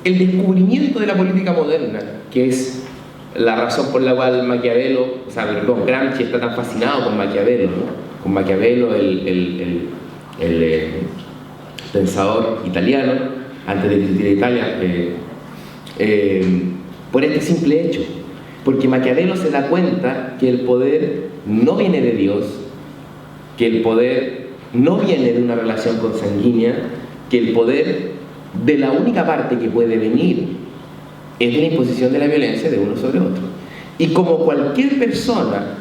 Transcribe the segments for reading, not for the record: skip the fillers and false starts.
el descubrimiento de la política moderna, que es la razón por la cual Gramsci está tan fascinado con Maquiavelo, ¿no? Con Maquiavelo, el pensador italiano, antes de existir Italia, por este simple hecho, porque Maquiavelo se da cuenta que el poder no viene de Dios, que el poder no viene de una relación consanguínea, que el poder de la única parte que puede venir es de la imposición de la violencia de uno sobre otro. Y como cualquier persona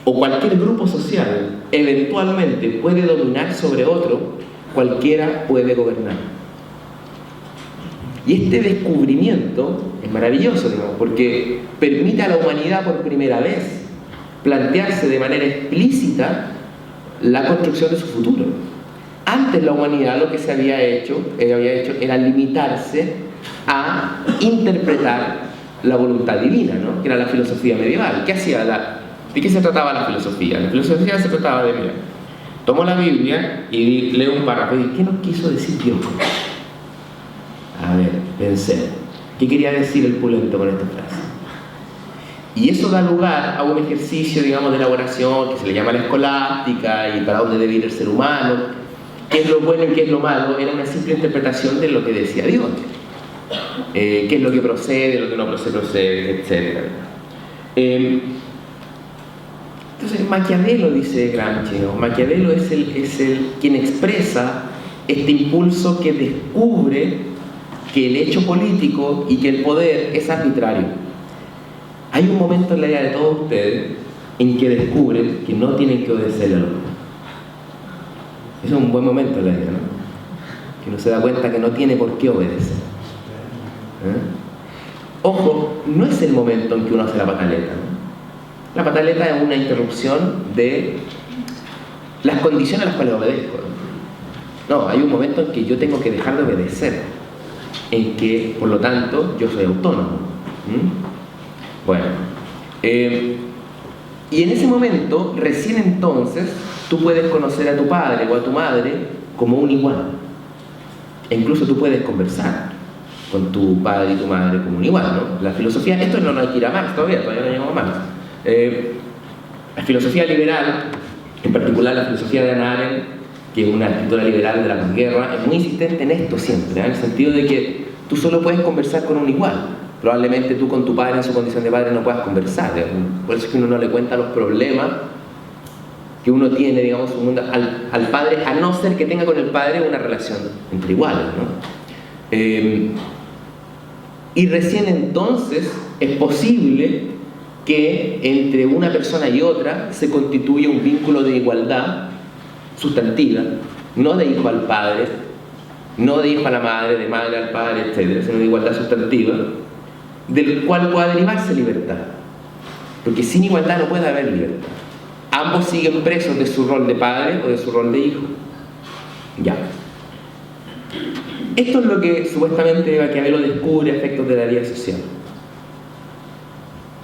o cualquier grupo social eventualmente puede dominar sobre otro, cualquiera puede gobernar. Y este descubrimiento es maravilloso, digamos, porque permite a la humanidad por primera vez plantearse de manera explícita la construcción de su futuro. Antes la humanidad lo que se había hecho era limitarse a interpretar la voluntad divina, ¿no? Que era la filosofía medieval. ¿De qué se trataba la filosofía? La filosofía se trataba de, mira, tomo la Biblia y leo un párrafo y ¿qué nos quiso decir Dios? A ver, pensé, ¿qué quería decir el Pulento con esta frase? Y eso da lugar a un ejercicio, digamos, de elaboración que se le llama la escolástica, y para dónde debe ir el ser humano, qué es lo bueno y qué es lo malo. Era una simple interpretación de lo que decía Dios, qué es lo que procede, lo que no procede, etc. Entonces Maquiavelo, dice Gramsci, ¿no? Maquiavelo es quien expresa este impulso que descubre que el hecho político y que el poder es arbitrario. Hay un momento en la vida de todos ustedes en que descubren que no tienen que obedecerle al otro. Ese es un buen momento en la vida, ¿no? Que uno se da cuenta que no tiene por qué obedecer. Ojo, no es el momento en que uno hace la pataleta, ¿no? La pataleta es una interrupción de las condiciones a las cuales obedezco. No, hay un momento en que yo tengo que dejar de obedecer, en que, por lo tanto, yo soy autónomo. Bueno, y en ese momento, recién entonces, tú puedes conocer a tu padre o a tu madre como un igual. E incluso tú puedes conversar con tu padre y tu madre como un igual, ¿no? La filosofía, esto no hay que ir a Marx todavía no llegamos a Marx. La filosofía liberal, en particular la filosofía de Hannah Arendt, que es una escritora liberal de la posguerra, es muy insistente en esto siempre, en el sentido de que tú solo puedes conversar con un igual. Probablemente tú con tu padre en su condición de padre no puedas conversar, por eso es que uno no le cuenta los problemas que uno tiene, digamos, al padre, a no ser que tenga con el padre una relación entre iguales, ¿no? Y recién entonces es posible que entre una persona y otra se constituya un vínculo de igualdad sustantiva, no de hijo al padre, no de hijo a la madre, de madre al padre, etc., sino de igualdad sustantiva, del cual pueda derivarse libertad. Porque sin igualdad no puede haber libertad. Ambos siguen presos de su rol de padre o de su rol de hijo. Ya. Esto es lo que supuestamente Maquiavelo descubre a efectos de la vida social.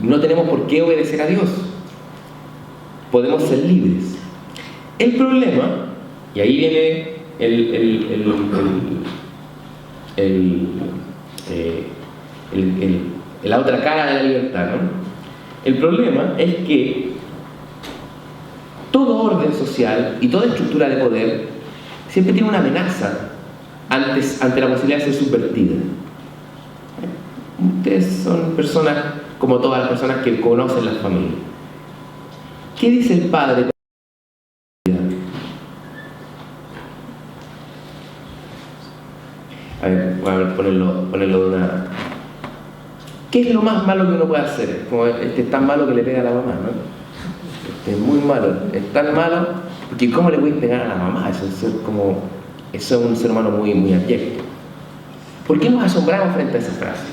No tenemos por qué obedecer a Dios. Podemos ser libres. El problema, y ahí viene la otra cara de la libertad, ¿no? El problema es que todo orden social y toda estructura de poder siempre tiene una amenaza ante la posibilidad de ser subvertida. Ustedes son personas como todas las personas que conocen las familias. ¿Qué dice el padre? A ver, ponerlo de una... ¿Qué es lo más malo que uno puede hacer? Como es tan malo que le pega a la mamá, ¿no? Es muy malo, es tan malo, porque ¿cómo le puedes pegar a la mamá? Eso es un ser humano muy, muy abyecto. ¿Por qué nos asombramos frente a esa frase?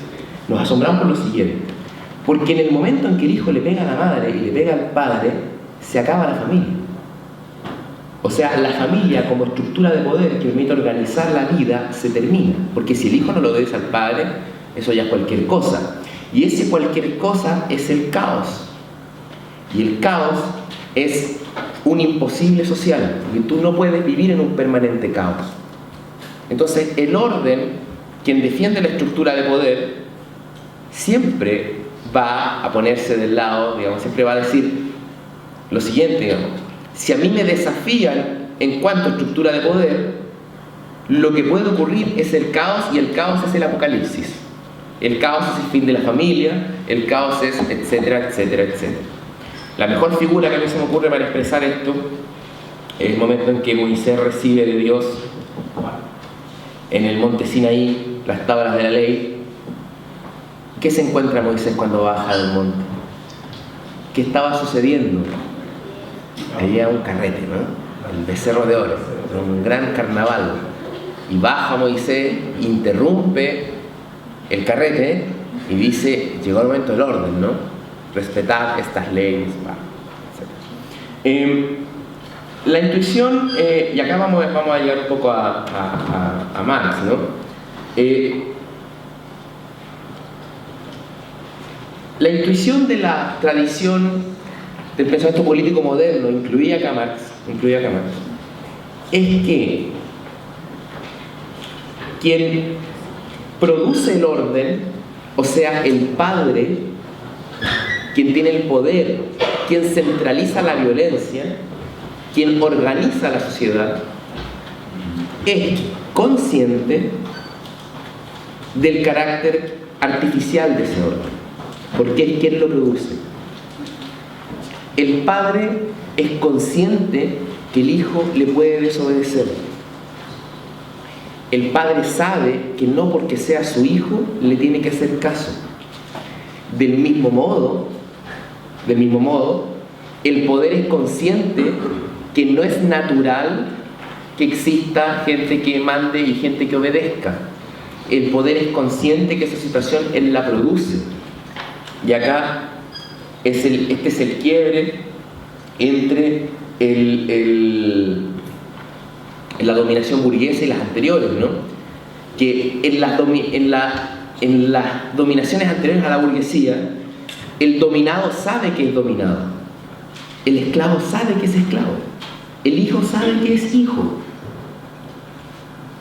Nos asombramos por lo siguiente. Porque en el momento en que el hijo le pega a la madre y le pega al padre, se acaba la familia. O sea, la familia como estructura de poder que permite organizar la vida se termina. Porque si el hijo no lo obedece al padre, eso ya es cualquier cosa. Y ese cualquier cosa es el caos. Y el caos es un imposible social, porque tú no puedes vivir en un permanente caos. Entonces, el orden quien defiende la estructura de poder siempre va a ponerse del lado, digamos, siempre va a decir lo siguiente, digamos: si a mí me desafían en cuanto a estructura de poder, lo que puede ocurrir es el caos, y el caos es el apocalipsis. El caos es el fin de la familia, el caos es etcétera, etcétera, etcétera. La mejor figura que a mí se me ocurre para expresar esto es el momento en que Moisés recibe de Dios en el monte Sinaí las tablas de la ley. ¿Qué se encuentra Moisés cuando baja del monte? ¿Qué estaba sucediendo? Había un carrete, ¿no? El becerro de oro, un gran carnaval. Y baja Moisés, interrumpe el carrete y dice: llegó el momento del orden, ¿no? Respetad estas leyes, etc. La intuición, y acá vamos a llegar un poco a Marx, ¿no? La intuición de la tradición del pensamiento político moderno, incluía acá Marx, es que quien produce el orden, o sea, el padre, quien tiene el poder, quien centraliza la violencia, quien organiza la sociedad, es consciente del carácter artificial de ese orden, porque es quien lo produce. El padre es consciente que el hijo le puede desobedecer. El padre sabe que no porque sea su hijo le tiene que hacer caso. Del mismo modo, el poder es consciente que no es natural que exista gente que mande y gente que obedezca. El poder es consciente que esa situación él la produce. Y acá este es el quiebre entre la dominación burguesa y las anteriores, ¿no? Que en las dominaciones anteriores a la burguesía, el dominado sabe que es dominado, el esclavo sabe que es esclavo, el hijo sabe que es hijo.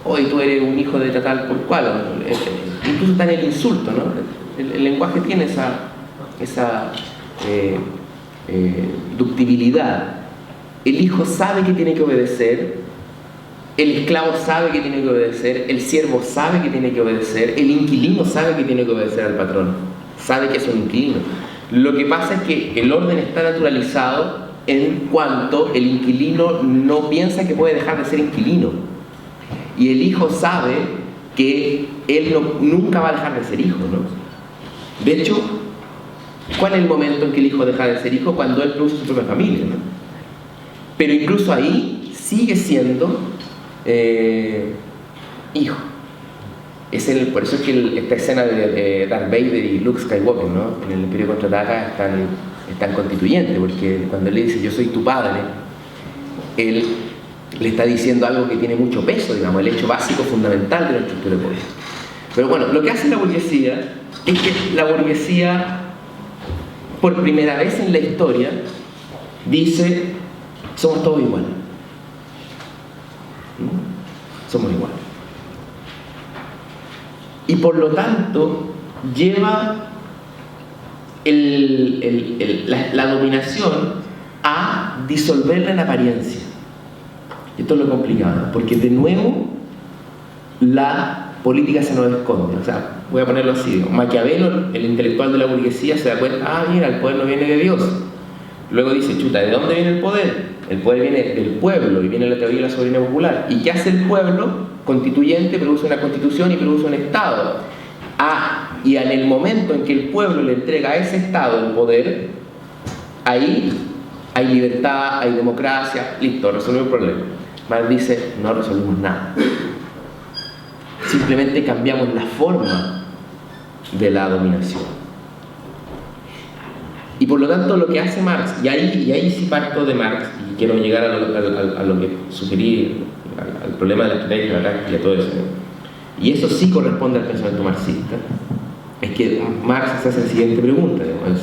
Hoy tú eres un hijo de tal por cual, incluso está en el insulto, ¿no? El lenguaje tiene esa ductibilidad. El hijo sabe que tiene que obedecer, el esclavo sabe que tiene que obedecer, el siervo sabe que tiene que obedecer, el inquilino sabe que tiene que obedecer al patrón, sabe que es un inquilino. Lo que pasa es que el orden está naturalizado en cuanto el inquilino no piensa que puede dejar de ser inquilino, y el hijo sabe que él nunca va a dejar de ser hijo, ¿no? De hecho, ¿cuál es el momento en que el hijo deja de ser hijo? Cuando él produce su propia familia, ¿no? Pero incluso ahí sigue siendo hijo. Por eso es que esta escena de Darth Vader y Luke Skywalker, ¿no? En el Imperio Contraataca es tan constituyente, porque cuando él le dice: yo soy tu padre, él le está diciendo algo que tiene mucho peso, digamos, el hecho básico fundamental de la estructura de poder. Pero bueno, lo que hace la burguesía es que la burguesía, por primera vez en la historia, dice: somos todos iguales. Somos iguales. Y por lo tanto, lleva la dominación a disolverla en apariencia. Esto es lo complicado, porque de nuevo la política se nos esconde. O sea, voy a ponerlo así: Maquiavelo, el intelectual de la burguesía, se da cuenta: mira, el poder no viene de Dios. Luego dice: chuta, ¿de dónde viene el poder? El poder viene del pueblo, y viene la teoría de la soberanía popular. ¿Y qué hace el pueblo constituyente? Produce una constitución y produce un Estado. Y en el momento en que el pueblo le entrega a ese Estado el poder, ahí hay libertad, hay democracia, listo, resolvió el problema. Marx dice: no resolvimos nada. Simplemente cambiamos la forma de la dominación. Y por lo tanto, lo que hace Marx, y ahí sí parto de Marx, y quiero llegar a lo que sugerí, al problema de la estrategia, la táctica y todo eso, ¿no? Y eso sí corresponde al pensamiento marxista. Es que Marx se hace la siguiente pregunta, digamos: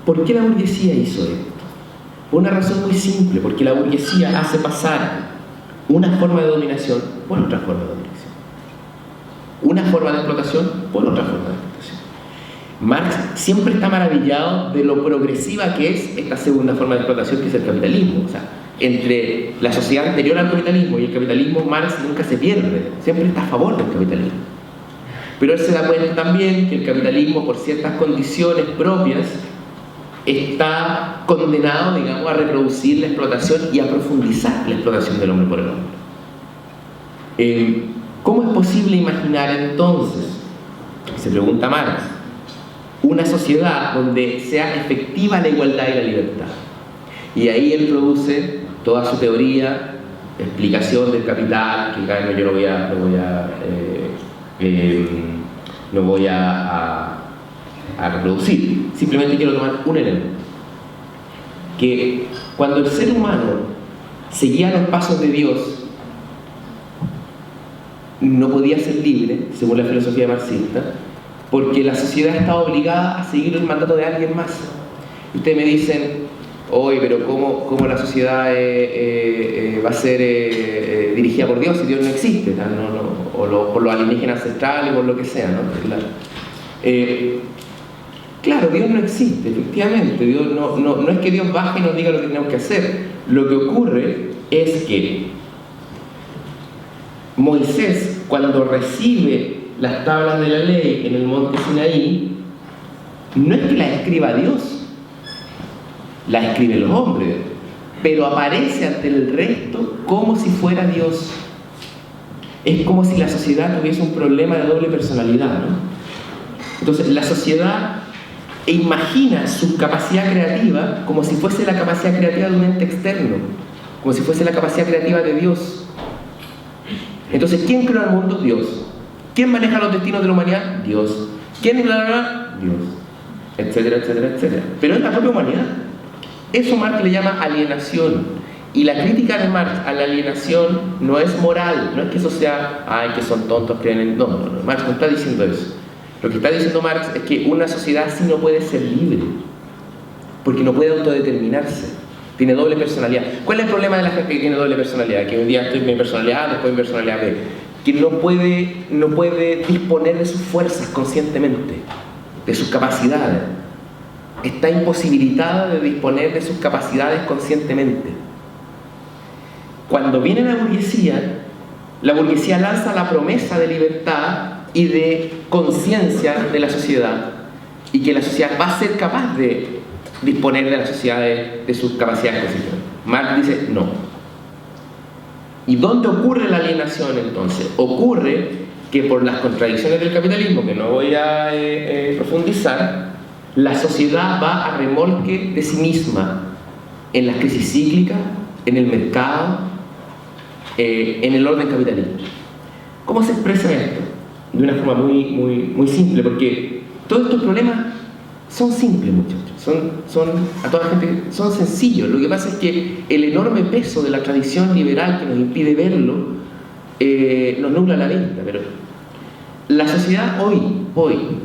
¿por qué la burguesía hizo esto? Por una razón muy simple: porque la burguesía hace pasar una forma de dominación por otra forma de dominación. Una forma de explotación por otra forma de explotación. Marx siempre está maravillado de lo progresiva que es esta segunda forma de explotación, que es el capitalismo. O sea, entre la sociedad anterior al capitalismo y el capitalismo, Marx nunca se pierde, siempre está a favor del capitalismo. Pero él se da cuenta también que el capitalismo, por ciertas condiciones propias, está condenado, digamos, a reproducir la explotación y a profundizar la explotación del hombre por el hombre. ¿Cómo es posible imaginar entonces, se pregunta Marx, una sociedad donde sea efectiva la igualdad y la libertad? Y ahí él produce toda su teoría, explicación del capital, que acá yo no voy a reproducir. Simplemente quiero tomar un elemento. Que cuando el ser humano seguía los pasos de Dios, no podía ser libre, según la filosofía marxista, porque la sociedad estaba obligada a seguir el mandato de alguien más. Y ustedes me dicen, oye, pero ¿cómo la sociedad va a ser dirigida por Dios si Dios no existe? O por los alienígenas ancestrales, o por lo que sea, ¿no? Claro, Dios no existe, efectivamente. Dios no es que Dios baje y nos diga lo que tenemos que hacer. Lo que ocurre es que Moisés, cuando recibe las tablas de la ley en el monte Sinaí, no es que las escriba Dios, las escriben los hombres, pero aparece ante el resto como si fuera Dios. Es como si la sociedad tuviese un problema de doble personalidad, ¿no? Entonces la sociedad imagina su capacidad creativa como si fuese la capacidad creativa de un ente externo, como si fuese la capacidad creativa de Dios. Entonces, ¿quién creó el mundo? Dios. ¿Quién maneja los destinos de la humanidad? Dios. ¿Quién bla, bla, bla? Dios. Etcétera, etcétera, etcétera. Pero es la propia humanidad. Eso Marx le llama alienación. Y la crítica de Marx a la alienación no es moral, no es que eso sea, ay, que son tontos, creen en... No, Marx no está diciendo eso. Lo que está diciendo Marx es que una sociedad así no puede ser libre, porque no puede autodeterminarse. Tiene doble personalidad. ¿Cuál es el problema de la gente que tiene doble personalidad? Que un día estoy en mi personalidad A, después en mi personalidad B. Que no puede disponer de sus fuerzas conscientemente, de sus capacidades. Está imposibilitada de disponer de sus capacidades conscientemente. Cuando viene la burguesía lanza la promesa de libertad y de conciencia de la sociedad, y que la sociedad va a ser capaz de disponer de la sociedad de sus capacidades conscientes. Marx dice no. ¿Y dónde ocurre la alienación entonces? Ocurre que por las contradicciones del capitalismo, que no voy a profundizar, la sociedad va a remolque de sí misma en las crisis cíclicas, en el mercado, en el orden capitalista. ¿Cómo se expresa esto? De una forma muy simple, porque todos estos problemas son simples, muchachos. A toda la gente son sencillos. Lo que pasa es que el enorme peso de la tradición liberal que nos impide verlo nos nubla la vista. Pero la sociedad hoy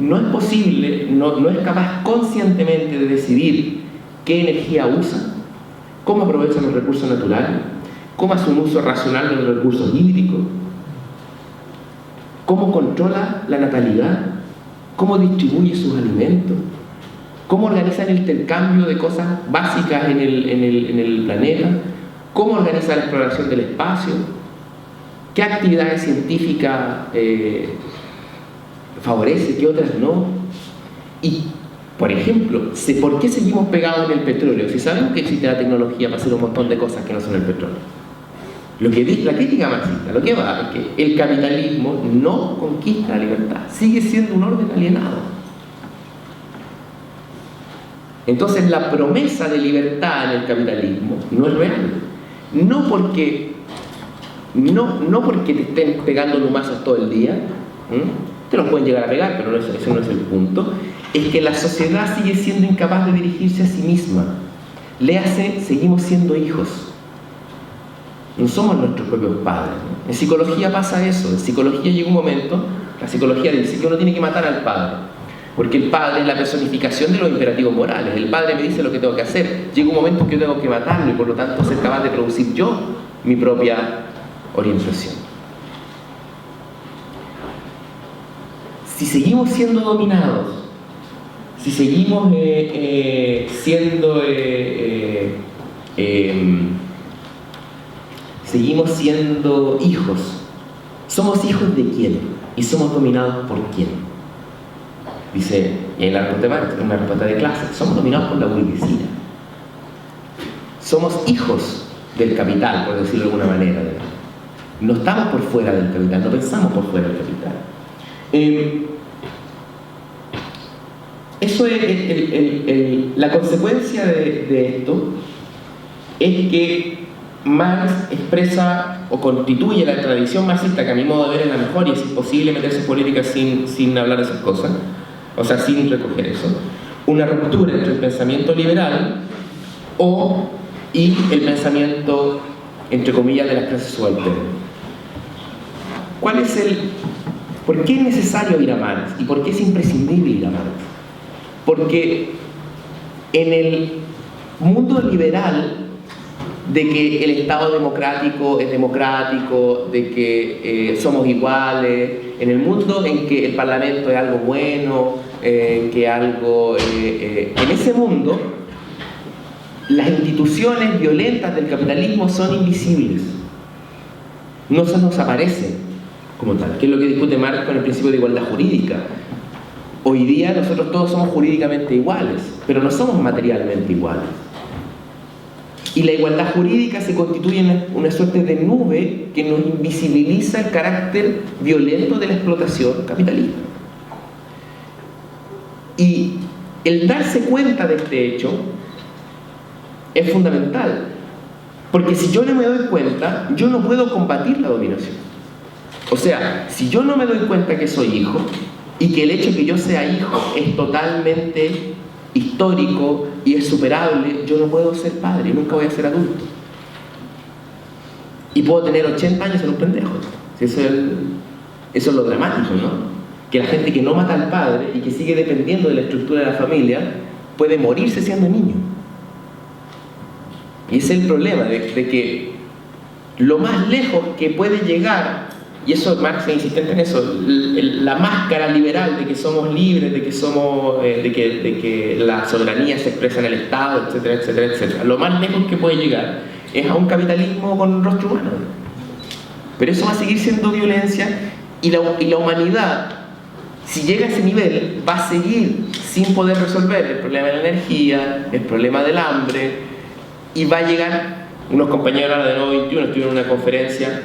no es posible, no es capaz conscientemente de decidir qué energía usa, cómo aprovecha los recursos naturales, cómo hace un uso racional de los recursos hídricos, cómo controla la natalidad, cómo distribuye sus alimentos, cómo organiza el intercambio de cosas básicas en el planeta, cómo organiza la exploración del espacio, qué actividades científicas favorece, qué otras no. Y, por ejemplo, ¿por qué seguimos pegados en el petróleo? Si sabemos que existe la tecnología para hacer un montón de cosas que no son el petróleo. Lo que dice la crítica marxista, lo que va es que el capitalismo no conquista la libertad, sigue siendo un orden alienado. Entonces la promesa de libertad en el capitalismo no es real. No porque te estén pegando lumazos todo el día, te los pueden llegar a pegar, pero ese no es el punto. Es que la sociedad sigue siendo incapaz de dirigirse a sí misma. Seguimos siendo hijos. No somos nuestros propios padres, ¿no? En psicología pasa eso. En psicología llega un momento, la psicología dice que uno tiene que matar al padre, porque el padre es la personificación de los imperativos morales. El padre me dice lo que tengo que hacer. Llega un momento en que yo tengo que matarlo y por lo tanto ser capaz de producir yo mi propia orientación. si seguimos siendo dominados, si seguimos seguimos siendo hijos, ¿somos hijos de quién? ¿Y somos dominados por quién? Dice, y en la respuesta, una respuesta de clase, somos dominados por la burguesía. Somos hijos del capital, por decirlo de alguna manera. No estamos por fuera del capital, no pensamos por fuera del capital. Eso es la consecuencia de esto es que Marx expresa o constituye la tradición marxista, que a mi modo de ver es la mejor y es imposible meterse en política sin hablar de esas cosas, o sea, sin recoger eso, una ruptura entre el pensamiento liberal y el pensamiento, entre comillas, de las clases subalternas. ¿Por qué es necesario ir a Marx y por qué es imprescindible ir a Marx? Porque en el mundo liberal, de que el Estado democrático es democrático, de que somos iguales, en el mundo en que el Parlamento es algo bueno, en ese mundo las instituciones violentas del capitalismo son invisibles, no se nos aparecen como tal, que es lo que discute Marx con el principio de igualdad jurídica. Hoy día nosotros todos somos jurídicamente iguales, pero no somos materialmente iguales. Y la igualdad jurídica se constituye en una suerte de nube que nos invisibiliza el carácter violento de la explotación capitalista. Y el darse cuenta de este hecho es fundamental, porque si yo no me doy cuenta, yo no puedo combatir la dominación. O sea, si yo no me doy cuenta que soy hijo, y que el hecho de que yo sea hijo es totalmente histórico y es superable, yo no puedo ser padre, nunca voy a ser adulto. Y puedo tener 80 años en un pendejo. Eso es lo dramático, ¿no? Que la gente que no mata al padre y que sigue dependiendo de la estructura de la familia puede morirse siendo niño. Y ese es el problema, de que lo más lejos que puede llegar, y eso Marx es insistente en eso, la máscara liberal de que somos libres, de que la soberanía se expresa en el Estado, etcétera, etcétera, etcétera. Lo más lejos que puede llegar es a un capitalismo con rostro humano. Pero eso va a seguir siendo violencia, y la humanidad, si llega a ese nivel, va a seguir sin poder resolver el problema de la energía, el problema del hambre, y va a llegar, unos compañeros ahora de Nuevo 21 estuvieron en una conferencia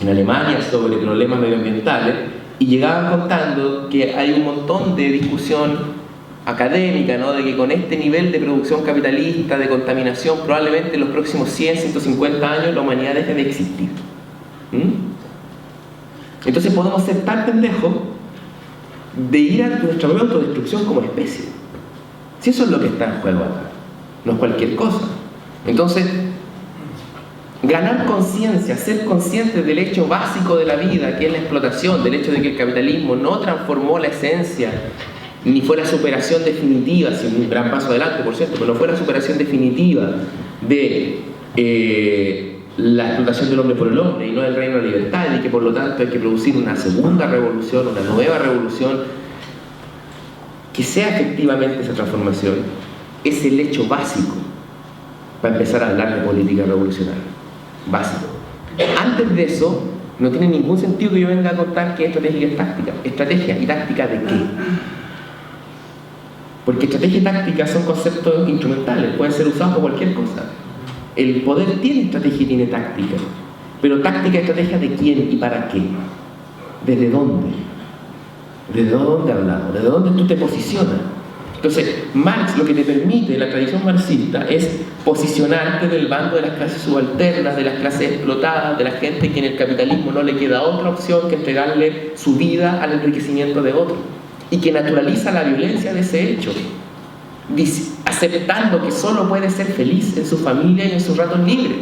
en Alemania sobre problemas medioambientales y llegaban contando que hay un montón de discusión académica, ¿no? De que con este nivel de producción capitalista, de contaminación, probablemente en los próximos 100, 150 años la humanidad deje de existir. Entonces podemos ser tan pendejos de ir a nuestra propia autodestrucción como especie. Si eso es lo que está en juego acá, no es cualquier cosa. Entonces, ganar conciencia, ser conscientes del hecho básico de la vida, que es la explotación, del hecho de que el capitalismo no transformó la esencia, ni fue la superación definitiva, sin un gran paso adelante, por cierto, pero no fue la superación definitiva de la explotación del hombre por el hombre y no del reino de la libertad, y que por lo tanto hay que producir una segunda revolución, una nueva revolución que sea efectivamente esa transformación. Es el hecho básico para empezar a hablar de política revolucionaria. Básico. Antes de eso, no tiene ningún sentido que yo venga a contar qué estrategia es táctica. ¿Estrategia y táctica de qué? Porque estrategia y táctica son conceptos instrumentales, pueden ser usados por cualquier cosa. El poder tiene estrategia y tiene táctica, pero táctica y estrategia de quién y para qué. ¿Desde dónde? ¿Desde dónde hablamos? ¿Desde dónde tú te posicionas? Entonces, Marx lo que te permite, la tradición marxista, es posicionarte del bando de las clases subalternas, de las clases explotadas, de la gente que en el capitalismo no le queda otra opción que entregarle su vida al enriquecimiento de otro, y que naturaliza la violencia de ese hecho, aceptando que solo puede ser feliz en su familia y en sus ratos libres,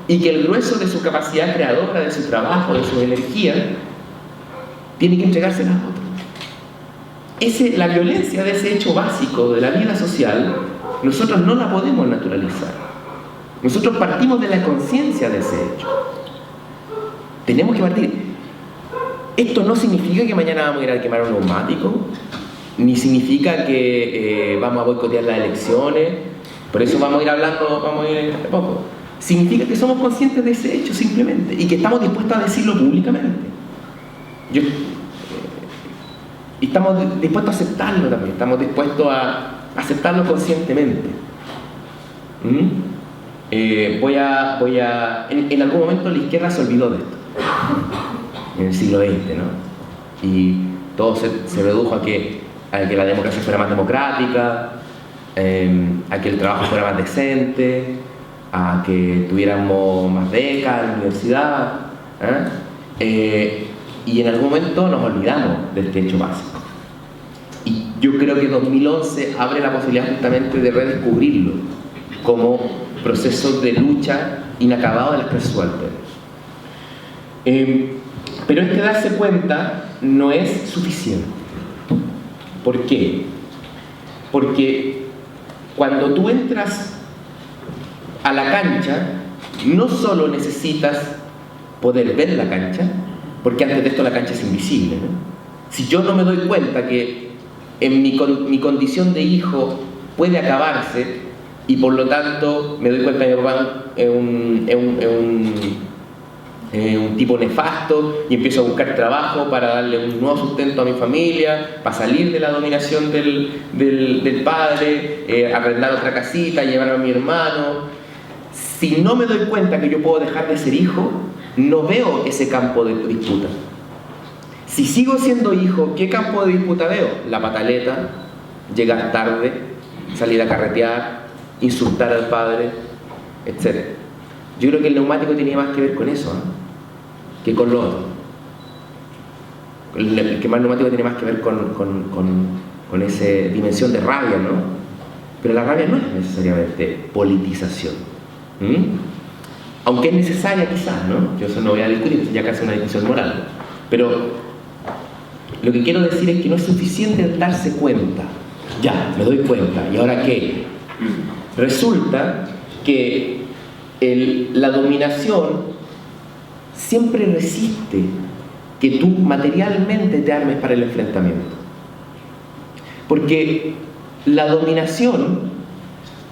y que el grueso de su capacidad creadora, de su trabajo, de su energía, tiene que entregársela a otro. La violencia de ese hecho básico de la vida social, nosotros no la podemos naturalizar. Nosotros partimos de la conciencia de ese hecho. Tenemos que partir. Esto no significa que mañana vamos a ir a quemar un neumático, ni significa que vamos a boicotear las elecciones, por eso vamos a ir hablando, vamos a ir de poco. Significa que somos conscientes de ese hecho simplemente y que estamos dispuestos a decirlo públicamente. Y estamos dispuestos a aceptarlo también, estamos dispuestos a aceptarlo conscientemente. En algún momento la izquierda se olvidó de esto, en el siglo XX, ¿no? Y todo se redujo a que la democracia fuera más democrática, a que el trabajo fuera más decente, a que tuviéramos más becas en la universidad, y en algún momento nos olvidamos de este hecho básico. Y yo creo que 2011 abre la posibilidad justamente de redescubrirlo como proceso de lucha inacabado de las clases subalternas. Pero este darse cuenta no es suficiente. ¿Por qué? Porque cuando tú entras a la cancha, no solo necesitas poder ver la cancha, porque antes de esto la cancha es invisible, ¿no? Si yo no me doy cuenta que en mi condición de hijo puede acabarse, y por lo tanto me doy cuenta que mi papá es un tipo nefasto, y empiezo a buscar trabajo para darle un nuevo sustento a mi familia, para salir de la dominación del padre, arrendar otra casita, llevar a mi hermano. Si no me doy cuenta que yo puedo dejar de ser hijo, no veo ese campo de disputa. Si sigo siendo hijo, ¿qué campo de disputa veo? La pataleta, llegar tarde, salir a carretear, insultar al padre, etc. Yo creo que el neumático tenía más que ver con eso, que con lo otro. El quemar neumático tiene más que ver con esa dimensión de rabia, ¿no? Pero la rabia no es necesariamente politización. Aunque es necesaria quizás, ¿no? Yo eso no voy a discutir, ya casi una discusión moral. Pero lo que quiero decir es que no es suficiente darse cuenta. Ya, me doy cuenta. ¿Y ahora qué? Resulta que la dominación siempre resiste que tú materialmente te armes para el enfrentamiento. Porque la dominación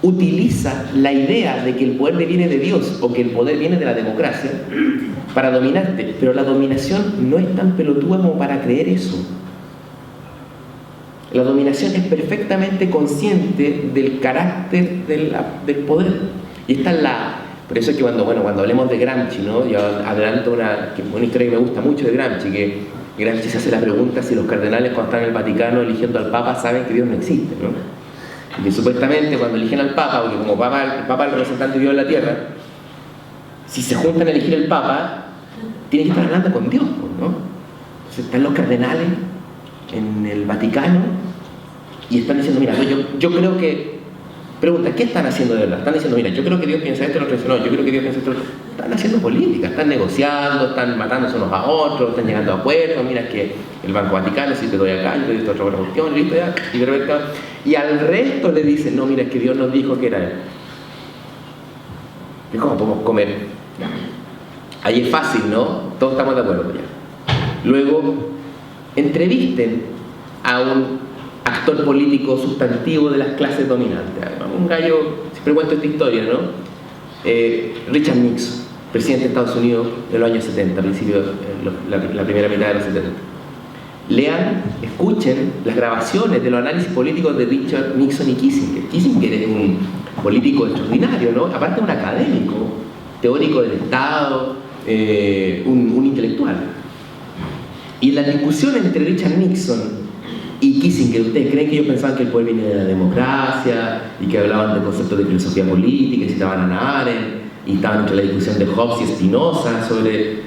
utiliza la idea de que el poder viene de Dios o que el poder viene de la democracia para dominarte, pero la dominación no es tan pelotuda como para creer eso. La dominación es perfectamente consciente del carácter del poder. Y esta es por eso es que cuando hablemos de Gramsci, ¿no? Yo adelanto una historia que me gusta mucho de Gramsci, que Gramsci se hace la pregunta si los cardenales cuando están en el Vaticano eligiendo al Papa saben que Dios no existe, ¿no? Y que supuestamente cuando eligen al Papa, porque como el Papa es el representante de Dios en la tierra, si se juntan a elegir el Papa, tienen que estar hablando con Dios, ¿no? Entonces están los cardenales en el Vaticano y están diciendo, mira, yo creo que... Pregunta, ¿qué están haciendo de verdad? Están diciendo, mira, yo creo que Dios piensa esto, lo otro, no, yo creo que Dios piensa esto. Están haciendo política, están negociando, están matándose unos a otros, están llegando a acuerdos. Mira, es que el Banco Vaticano, si te doy acá, yo te doy esta otra cuestión, listo ya. Y al resto le dicen, no, mira, es que Dios nos dijo que era Él. ¿Y cómo podemos comer? Ahí es fácil, ¿no? Todos estamos de acuerdo ya. Luego, entrevisten a un actor político sustantivo de las clases dominantes. Un gallo, siempre cuento esta historia, ¿no? Richard Nixon, presidente de Estados Unidos de los años 70, principio la primera mitad de los 70. Lean, escuchen las grabaciones de los análisis políticos de Richard Nixon y Kissinger. Kissinger es un político extraordinario, ¿no? Aparte un académico, teórico del Estado, un intelectual. Y en la discusión entre Richard Nixon y Kissinger, ¿ustedes creen que ellos pensaban que el poder viene de la democracia y que hablaban de conceptos de filosofía política y citaban a Hannah Arendt y estaban entre la discusión de Hobbes y Spinoza sobre...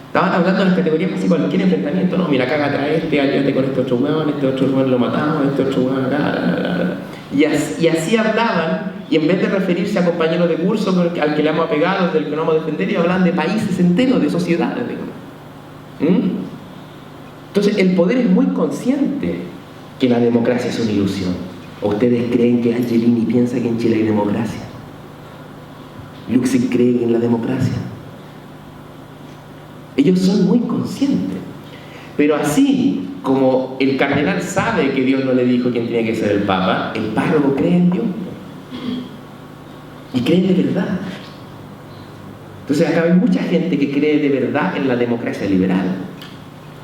Estaban hablando en las categorías casi cualquier enfrentamiento, ¿no? Mira, acá trae aliate con este otro hueón, este otro hueón lo matamos, este otro hueón acá, y así hablaban, y en vez de referirse a compañeros de curso al que le hemos apegado, del que no vamos a defender, ellos hablan de países enteros, de sociedades, Entonces, el poder es muy consciente que la democracia es una ilusión. ¿O ustedes creen que Angelini piensa que en Chile hay democracia? ¿Luxig cree en la democracia? Ellos son muy conscientes Pero así como el cardenal sabe que Dios no le dijo quién tenía que ser el Papa, el párroco cree en Dios. Y cree de verdad. Entonces acá hay mucha gente que cree de verdad en la democracia liberal.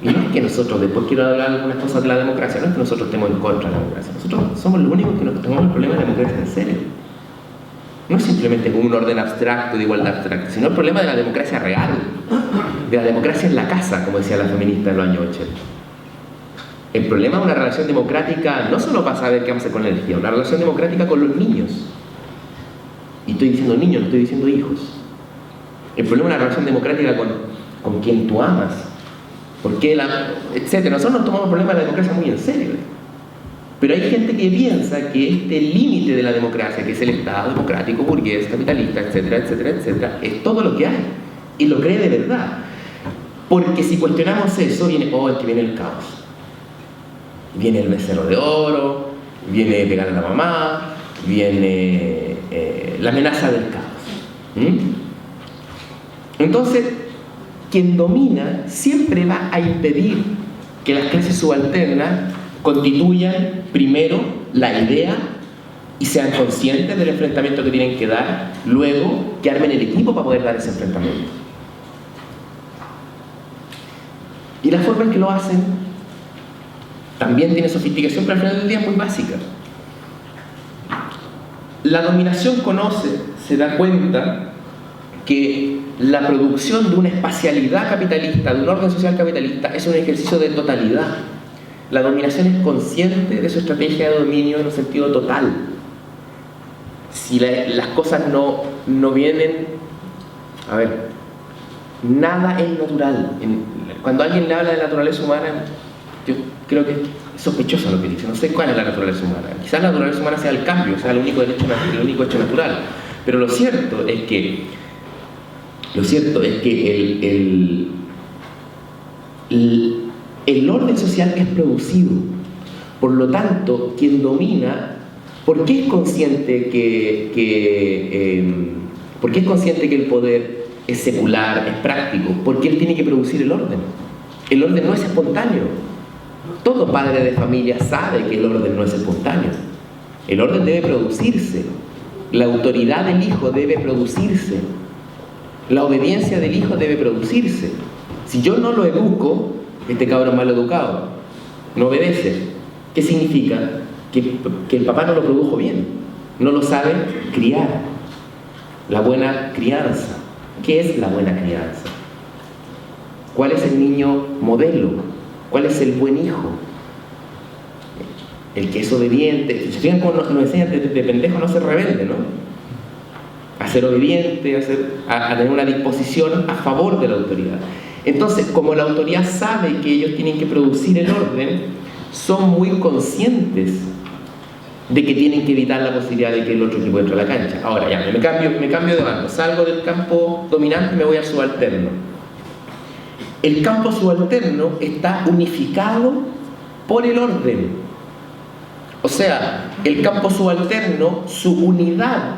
Y no es que nosotros, después quiero hablar algunas cosas de la democracia, no es que nosotros estemos en contra de la democracia. Nosotros somos los únicos que nos tomamos el problema de la democracia en serio. No es simplemente como un orden abstracto de igualdad abstracta, sino el problema de la democracia real, de la democracia en la casa, como decía la feminista en los años 80. El problema de una relación democrática no solo para saber qué vamos a hacer con la energía, una relación democrática con los niños. Y estoy diciendo niños, no estoy diciendo hijos. El problema de una relación democrática con quien tú amas. Porque etcétera. Nosotros nos tomamos el problema de la democracia muy en serio. Pero hay gente que piensa que este límite de la democracia, que es el Estado democrático, burgués, capitalista, etcétera, etcétera, etcétera, es todo lo que hay. Y lo cree de verdad. Porque si cuestionamos eso, viene, es que viene el caos. Viene el becerro de oro, viene pegar a la mamá, viene la amenaza del caos. Entonces, quien domina siempre va a impedir que las clases subalternas constituyan primero la idea y sean conscientes del enfrentamiento que tienen que dar, luego que armen el equipo para poder dar ese enfrentamiento. Y la forma en que lo hacen también tiene sofisticación, pero al final del día es muy básica. La dominación se da cuenta que la producción de una espacialidad capitalista, de un orden social capitalista, es un ejercicio de totalidad. La dominación es consciente de su estrategia de dominio en un sentido total. Si las cosas no vienen... A ver, nada es natural. Cuando alguien le habla de naturaleza humana, yo creo que es sospechoso lo que dice. No sé cuál es la naturaleza humana. Quizás la naturaleza humana sea el cambio, sea el único hecho natural. Pero lo cierto es que el orden social es producido. Por lo tanto, quien domina, ¿por qué es consciente que el poder es secular, es práctico? Porque él tiene que producir el orden. El orden no es espontáneo. Todo padre de familia sabe que el orden no es espontáneo. El orden debe producirse. La autoridad del hijo debe producirse. La obediencia del hijo debe producirse. Si yo no lo educo, este cabrón mal educado no obedece. ¿Qué significa? Que el papá no lo produjo bien, no lo sabe criar. La buena crianza. ¿Qué es la buena crianza? ¿Cuál es el niño modelo? ¿Cuál es el buen hijo? El que es obediente. Si se fijan cómo nos enseñan de pendejo no ser rebelde, ¿no? A ser obediente, a tener una disposición a favor de la autoridad. Entonces, como la autoridad sabe que ellos tienen que producir el orden, son muy conscientes de que tienen que evitar la posibilidad de que el otro equipo entre a la cancha. Ahora ya, me cambio de bando, salgo del campo dominante y me voy al subalterno. El campo subalterno está unificado por el orden. O sea, el campo subalterno, su unidad,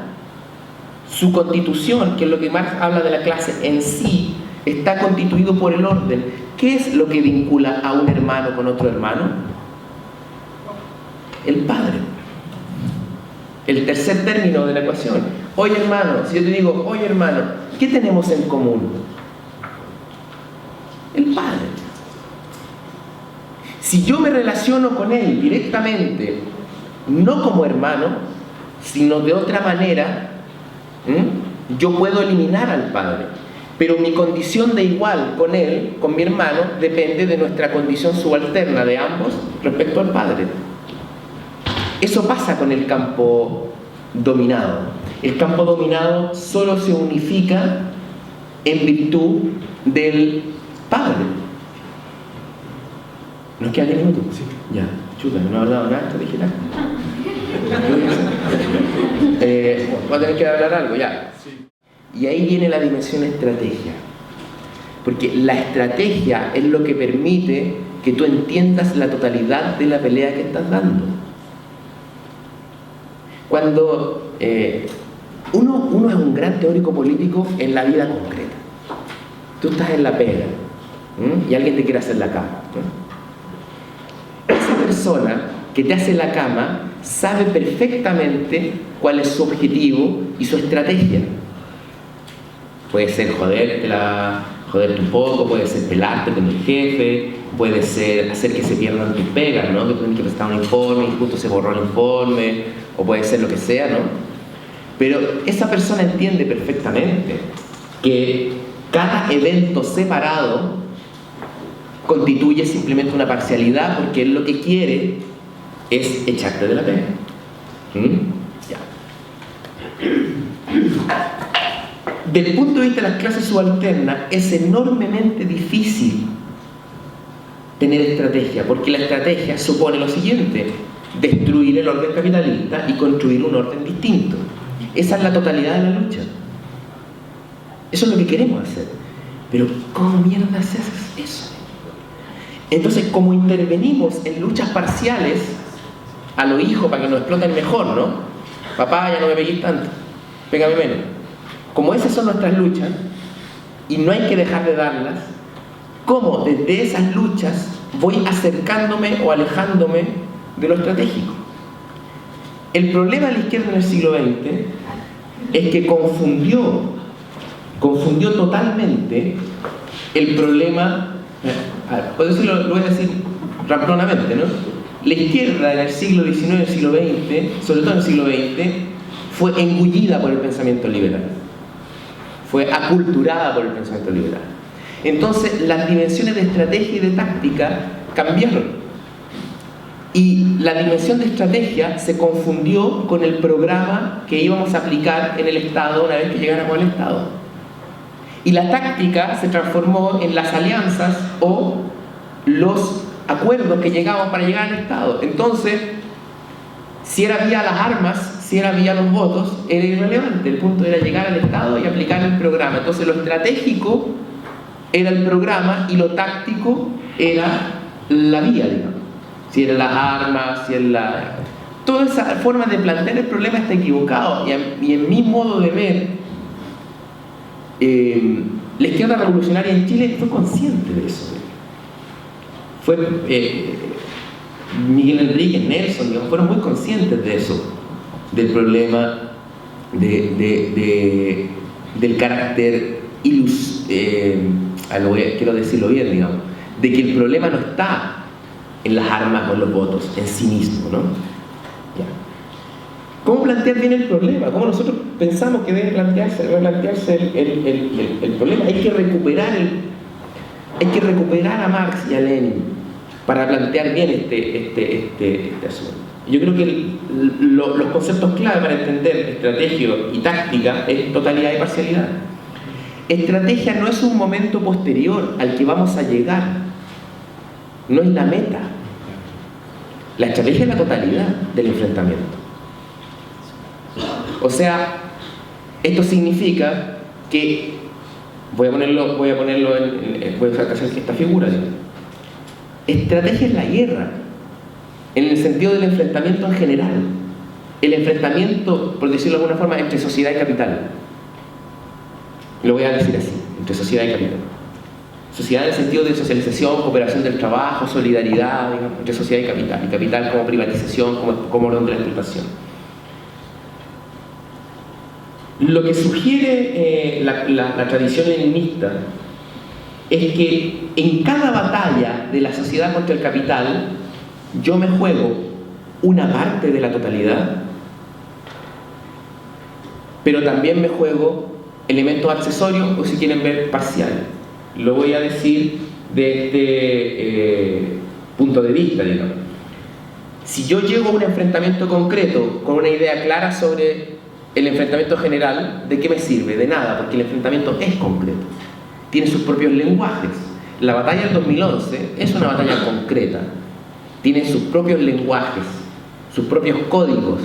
su constitución, que es lo que Marx habla de la clase en sí, está constituido por el orden. ¿Qué es lo que vincula a un hermano con otro hermano? El padre. El tercer término de la ecuación. Oye hermano, si yo te digo, oye hermano, ¿qué tenemos en común? El padre. Si yo me relaciono con él directamente, no como hermano, sino de otra manera, yo puedo eliminar al padre. Pero mi condición de igual con él, con mi hermano, depende de nuestra condición subalterna de ambos respecto al padre. Eso pasa con el campo dominado. El campo dominado solo se unifica en virtud del padre. ¿Nos queda 10 minutos? Sí. Ya, chuta, no he hablado nada, te dije nada. Voy a tener que hablar algo, ya. Sí. Y ahí viene la dimensión estrategia. Porque la estrategia es lo que permite que tú entiendas la totalidad de la pelea que estás dando. Cuando uno es un gran teórico político en la vida concreta. Tú estás en la pega y alguien te quiere hacer la cama. ¿no? Esa persona que te hace la cama sabe perfectamente cuál es su objetivo y su estrategia. Puede ser joderte un poco, puede ser pelarte con el jefe, puede ser hacer que se pierdan tus pegas, ¿no? Que tienes que prestar un informe y justo se borró el informe, o puede ser lo que sea, ¿no? Pero esa persona entiende perfectamente que cada evento separado constituye simplemente una parcialidad, porque él lo que quiere es echarte de la pega. Ya. Desde el punto de vista de las clases subalternas, es enormemente difícil tener estrategia, porque la estrategia supone lo siguiente: destruir el orden capitalista y construir un orden distinto. Esa es la totalidad de la lucha. Eso es lo que queremos hacer. Pero ¿cómo mierda haces eso? Entonces, como intervenimos en luchas parciales a los hijos para que nos exploten mejor, ¿no? Papá, ya no me pegues tanto, pégame menos. Como esas son nuestras luchas y no hay que dejar de darlas, ¿cómo desde esas luchas voy acercándome o alejándome de lo estratégico? El problema de la izquierda en el siglo XX es que confundió totalmente el problema. Puedo decirlo, lo voy a decir ramplonamente, ¿no? La izquierda en el siglo XIX y el siglo XX, sobre todo en el siglo XX, fue engullida por el pensamiento liberal. Fue aculturada por el pensamiento liberal. Entonces, las dimensiones de estrategia y de táctica cambiaron. Y la dimensión de estrategia se confundió con el programa que íbamos a aplicar en el Estado una vez que llegáramos al Estado. Y la táctica se transformó en las alianzas o los acuerdos que llegábamos para llegar al Estado. Entonces, si era vía las armas, si era vía los votos, era irrelevante. El punto era llegar al Estado y aplicar el programa. Entonces, lo estratégico era el programa y lo táctico era la vía, digamos. Si era las armas, si era la... Toda esa forma de plantear el problema está equivocado. Y en mi modo de ver, la izquierda revolucionaria en Chile fue consciente de eso. Fue Miguel Enríquez, Nelson, digamos, fueron muy conscientes de eso, del problema del carácter quiero decirlo bien, digamos, de que el problema no está en las armas o en los votos en sí mismo, ¿no? Ya. ¿Cómo plantear bien el problema? ¿Cómo nosotros pensamos que debe replantearse el problema? Hay que recuperar a Marx y a Lenin para plantear bien este asunto. Yo creo que los conceptos clave para entender estrategia y táctica es totalidad y parcialidad. Estrategia no es un momento posterior al que vamos a llegar, no es la meta. La estrategia es la totalidad del enfrentamiento. O sea, esto significa que voy a hacer esta figura. Estrategia es la guerra, en el sentido del enfrentamiento en general. El enfrentamiento, por decirlo de alguna forma, entre sociedad y capital. Lo voy a decir así, entre sociedad y capital. Sociedad en el sentido de socialización, cooperación del trabajo, solidaridad, digamos, entre sociedad y capital como privatización, como orden de la explotación. Lo que sugiere la tradición leninista es que en cada batalla de la sociedad contra el capital yo me juego una parte de la totalidad, pero también me juego elementos accesorios, o si quieren ver, parciales. Lo voy a decir de este punto de vista, digamos. Si yo llego a un enfrentamiento concreto con una idea clara sobre el enfrentamiento general, ¿de qué me sirve? De nada, porque el enfrentamiento es concreto. Tiene sus propios lenguajes. La batalla del 2011 es una batalla concreta. Tiene sus propios lenguajes, sus propios códigos.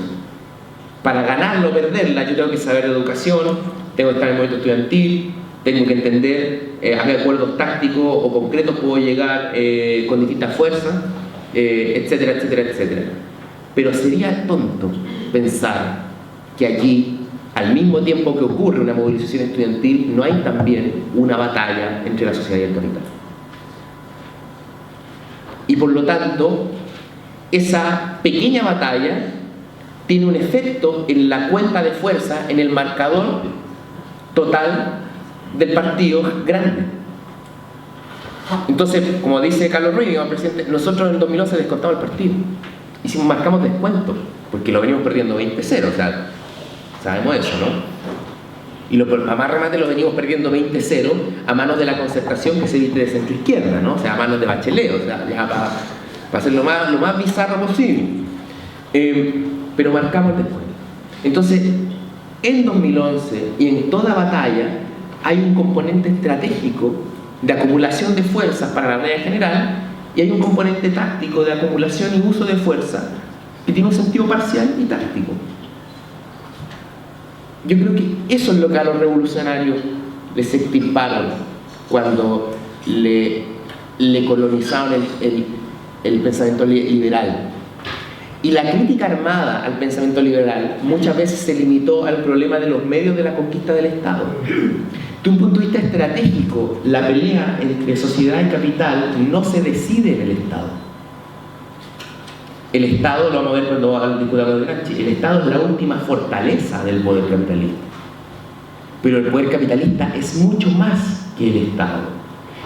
Para ganarla o perderla, yo tengo que saber de educación, tengo que estar en el movimiento estudiantil, tengo que entender a qué acuerdos tácticos o concretos puedo llegar con distintas fuerzas, etcétera, etcétera, etcétera. Pero sería tonto pensar que allí, al mismo tiempo que ocurre una movilización estudiantil, no hay también una batalla entre la sociedad y el capital. por lo tanto, esa pequeña batalla tiene un efecto en la cuenta de fuerza, en el marcador total del partido grande. Entonces, como dice Carlos Ruiz, presidente, nosotros en el 2011 descontamos el partido. Marcamos descuento, porque lo venimos perdiendo 20-0, o sea, sabemos eso, ¿no? Y a más remate lo venimos perdiendo 20-0 a manos de la concertación que se viste de centro izquierda, ¿no? O sea, a manos de Bachelet, o sea, ya para hacer lo más bizarro posible. Pero marcamos el descuento. Entonces, en 2011 y en toda batalla hay un componente estratégico de acumulación de fuerzas para la batalla general y hay un componente táctico de acumulación y uso de fuerza que tiene un sentido parcial y táctico. Yo creo que eso es lo que a los revolucionarios les extirparon cuando le colonizaron el pensamiento liberal. Y la crítica armada al pensamiento liberal muchas veces se limitó al problema de los medios de la conquista del Estado. De un punto de vista estratégico, la pelea entre sociedad y capital no se decide en el Estado. El Estado, lo vamos a ver cuando discutamos de Gramsci, el Estado es la última fortaleza del poder capitalista. Pero el poder capitalista es mucho más que el Estado.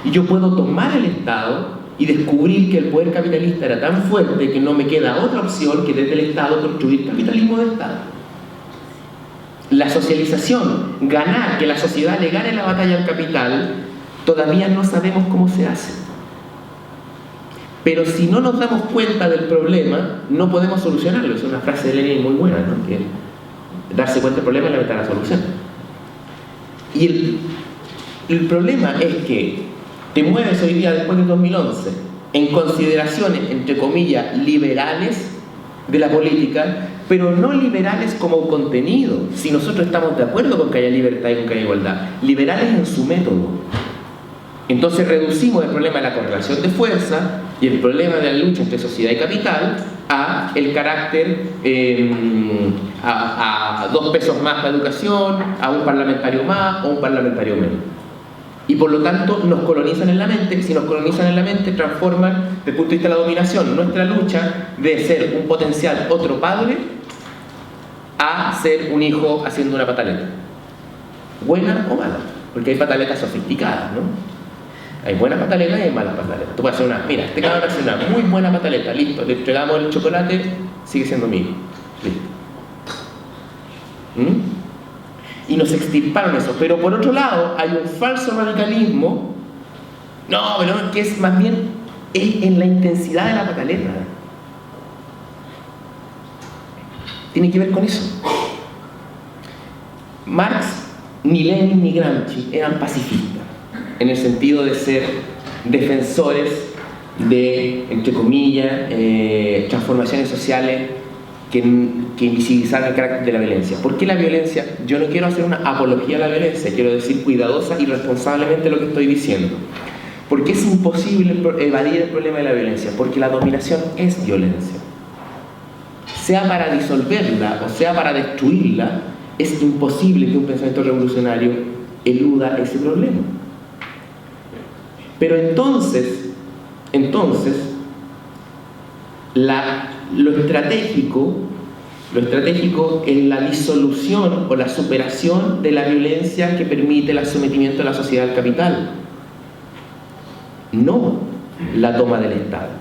Y yo puedo tomar el Estado y descubrir que el poder capitalista era tan fuerte que no me queda otra opción que desde el Estado construir capitalismo de Estado. La socialización, ganar, que la sociedad le gane la batalla al capital, todavía no sabemos cómo se hace. Pero si no nos damos cuenta del problema, no podemos solucionarlo. Es una frase de Lenin muy buena, ¿no? Que darse cuenta del problema es la mitad de la solución. Y el problema es que te mueves hoy día, después del 2011, en consideraciones, entre comillas, liberales de la política, pero no liberales como contenido. Si nosotros estamos de acuerdo con que haya libertad y con que haya igualdad, liberales en su método. Entonces reducimos el problema de la correlación de fuerza y el problema de la lucha entre sociedad y capital a el carácter, a 2 pesos más para educación, a un parlamentario más o un parlamentario menos. Y por lo tanto nos colonizan en la mente. Si nos colonizan en la mente, transforman, desde el punto de vista de la dominación, nuestra lucha de ser un potencial otro padre a ser un hijo haciendo una pataleta. Buena o mala, porque hay pataletas sofisticadas, ¿no? Hay buenas pataletas y hay malas pataletas. Tú puedes hacer una, mira, este cabrón hace una muy buena pataleta, listo, le entregamos el chocolate, sigue siendo mío, listo. Y nos extirparon eso. Pero por otro lado, hay un falso radicalismo, no, pero que es más bien en la intensidad de la pataleta. Tiene que ver con eso. Marx, ni Lenin ni Gramsci eran pacifistas, en el sentido de ser defensores de, entre comillas, transformaciones sociales que invisibilizaran el carácter de la violencia. ¿Por qué la violencia? Yo no quiero hacer una apología a la violencia, quiero decir cuidadosa y responsablemente lo que estoy diciendo. Porque es imposible evadir el problema de la violencia, porque la dominación es violencia. Sea para disolverla o sea para destruirla, es imposible que un pensamiento revolucionario eluda ese problema. Pero entonces lo estratégico es la disolución o la superación de la violencia que permite el sometimiento de la sociedad al capital, no la toma del Estado.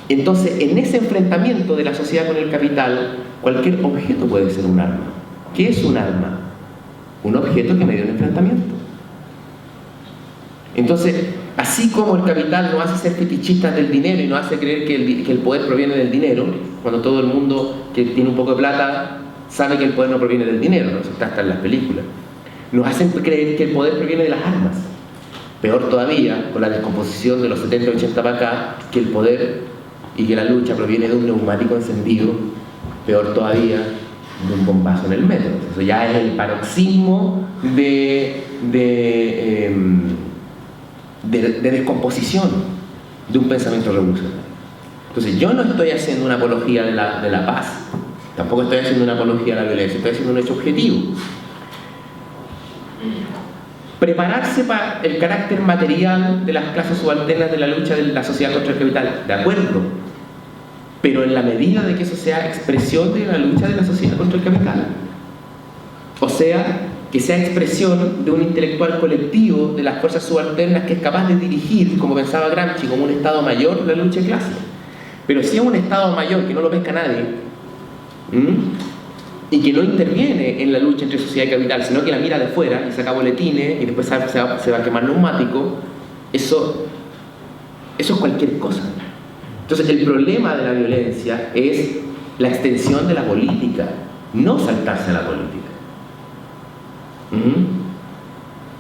Entonces, en ese enfrentamiento de la sociedad con el capital, cualquier objeto puede ser un arma. ¿Qué es un arma? Un objeto que media un enfrentamiento. Entonces, así como el capital nos hace ser fetichistas del dinero y nos hace creer que el poder proviene del dinero, cuando todo el mundo que tiene un poco de plata sabe que el poder no proviene del dinero, ¿no? Eso está hasta en las películas. Nos hacen creer que el poder proviene de las armas. Peor todavía, con la descomposición de los 70-80 para acá, que el poder y que la lucha proviene de un neumático encendido, peor todavía, de un bombazo en el metro. Eso ya es el paroxismo de descomposición de un pensamiento revolucionario. Entonces yo no estoy haciendo una apología de la paz, tampoco estoy haciendo una apología de la violencia, estoy haciendo un hecho objetivo. prepararse para el carácter material de las clases subalternas de la lucha de la sociedad contra el capital, de acuerdo, pero en la medida de que eso sea expresión de la lucha de la sociedad contra el capital. O sea, que sea expresión de un intelectual colectivo de las fuerzas subalternas que es capaz de dirigir, como pensaba Gramsci, como un Estado mayor la lucha de clases. Pero si es un Estado mayor que no lo pesca nadie, y que no interviene en la lucha entre sociedad y capital, sino que la mira de fuera y saca boletines y después se va a quemar neumático, eso es cualquier cosa. Entonces el problema de la violencia es la extensión de la política, no saltarse a la política.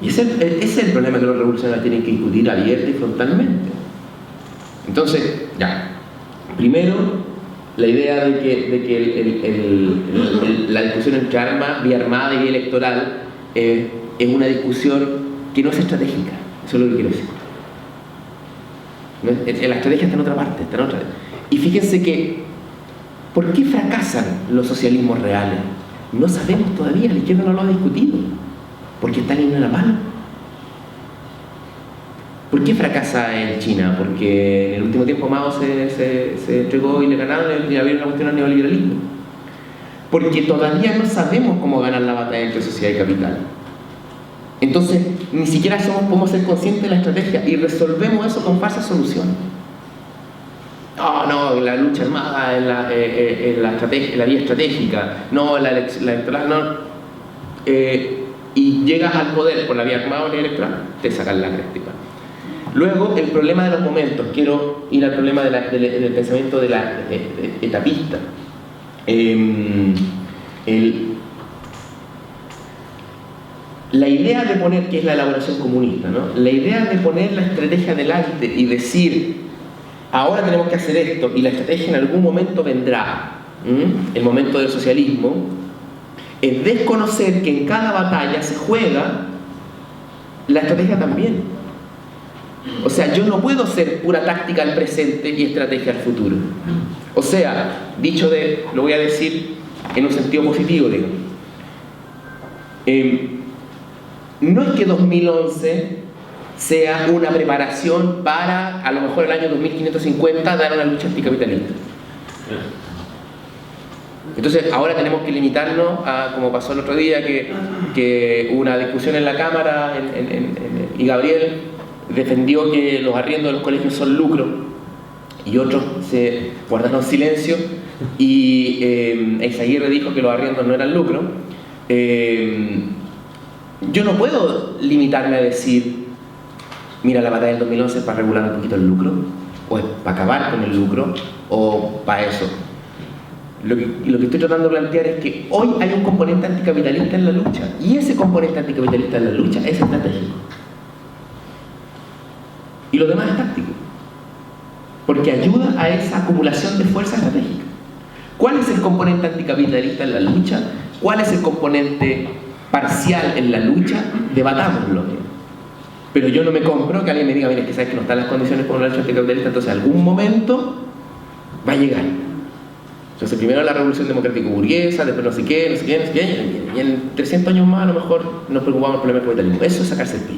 Y ese es el problema que los revolucionarios tienen que discutir abierta y frontalmente. Entonces, ya, primero, la idea de que la discusión entre armas, vía armada y vía electoral es una discusión que no es estratégica. Eso es lo que quiero decir. La estrategia está en otra parte, está en otra. Y fíjense que, ¿por qué fracasan los socialismos reales? No sabemos todavía, la izquierda no lo ha discutido. ¿Porque Stalin no era malo? ¿Por qué fracasa en China? Porque en el último tiempo Mao se entregó y le ganaron y abrieron la cuestión al neoliberalismo. Porque todavía no sabemos cómo ganar la batalla entre sociedad y capital. Entonces, ni siquiera podemos ser conscientes de la estrategia y resolvemos eso con falsas soluciones. No, la lucha armada es la vía estratégica, no, la electoral, no. Y llegas al poder por la vía armada o la vía electoral, te sacan la cresta. Luego, el problema de los momentos. Quiero ir al problema del pensamiento de la etapista. La idea de poner, que es la elaboración comunista, ¿no? La idea de poner la estrategia delante y decir, ahora tenemos que hacer esto, y la estrategia en algún momento vendrá, el momento del socialismo, es desconocer que en cada batalla se juega la estrategia también. O sea, yo no puedo ser pura táctica al presente y estrategia al futuro. O sea, lo voy a decir en un sentido positivo, digo. No es que 2011 sea una preparación para, a lo mejor el año 2550, dar una lucha anticapitalista. Entonces ahora tenemos que limitarnos a, como pasó el otro día, que hubo una discusión en la Cámara y Gabriel defendió que los arriendos de los colegios son lucro y otros se guardaron silencio y Eizaguirre dijo que los arriendos no eran lucro. Yo no puedo limitarme a decir, mira, la batalla del 2011 es para regular un poquito el lucro, o es para acabar con el lucro, o para eso. Lo que estoy tratando de plantear es que hoy hay un componente anticapitalista en la lucha, y ese componente anticapitalista en la lucha es estratégico. Y lo demás es táctico, porque ayuda a esa acumulación de fuerza estratégica. ¿Cuál es el componente anticapitalista en la lucha? ¿Cuál es el componente parcial en la lucha? Debatámoslo. Pero yo no me compro que alguien me diga, mira, es que sabes que no están las condiciones para una lucha anticapitalista, entonces algún momento va a llegar. Entonces primero la revolución democrático burguesa, después no sé qué, y en 300 años más a lo mejor nos preocupamos por el problema del capitalismo. Eso es sacarse el pie.